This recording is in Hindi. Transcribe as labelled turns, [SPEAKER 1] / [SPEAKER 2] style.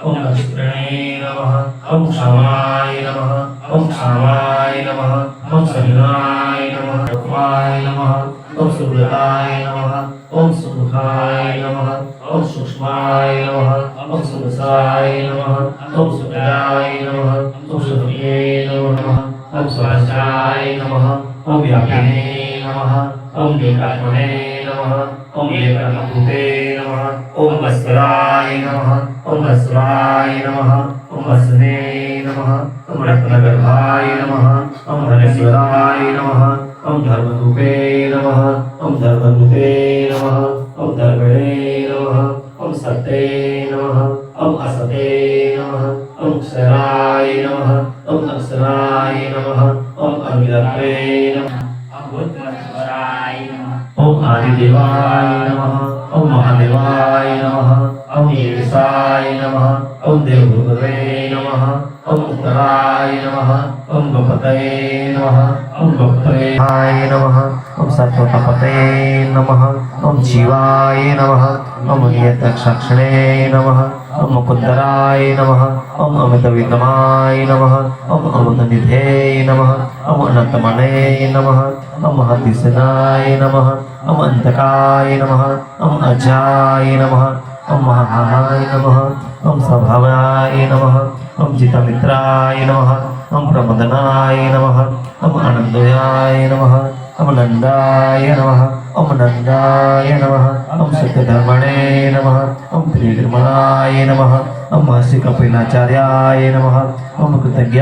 [SPEAKER 1] ओम लक्ष्मणे नमः। ओम क्षमाय नमः। ओम क्षमाय नमः। ओम शरीराय नमः। रुक्माय नमः। ओम सुब्रताय नमः। ओम सुमुखाय नमः। ओम सूक्ष्माय नमः। ओम सुरसाय नमः। ओम सुखदाय नमः। ओम सुखिये नमः। ओम स्वास्थाय नमः। ओम व्यापिने नमः। ओम नीकात्मने नमः। ओम एकनाभूते नमः। ओम वस्त्राय नमः। ओम वस्त्राय नमः। ओम वसने नमः। ओम रत्नगर्भाय नमः। ओम धनेश्वराय नमः। ओम धर्मरूपे नमः। ओम धर्मरूपे नमः। ओम धर्मणे नमः। ओम सते नमः। ओम असते नमः। ओम अक्षराय नमः। ओम अक्षराय नमः। ओम अविद्यात्रे नमः। ओम आदिदेवाय नमः। ओम महादेवाय नमः। ओम ईशाय नमः। ओम देवगुरुवे नमः। ओम उत्तराय नमः। ओम गणपतये नमः। ओम गणपतये नमः। ओम सत्वतपते नमः। ओम शिवाय नमः। ओम नियतक्षक्षणे नमः। ओम मुकुन्दराय नमः। ओम अमितविक्रमाय नमः। ओम अमृतनिधे नमः। ओम अनन्तमने नमः। ओम महतिसनाय नमः। ओम अंतकाय नमः। ओम अजाय नमः। ओम महाय नमः। ओम स्वभावाय नमः। ओम चित्तमित्राय नमः। ओम प्रमदनाय नमः। ओम आनंदयाय नमः। ओम नंदाय नमः। ओम नंदाय नमः। ओम सत्यधर्मणे नमः। ओम त्रिविक्रमाय नमः। ओम महर्षि कपिलाचार्याय नमः। ओम कृतज्ञ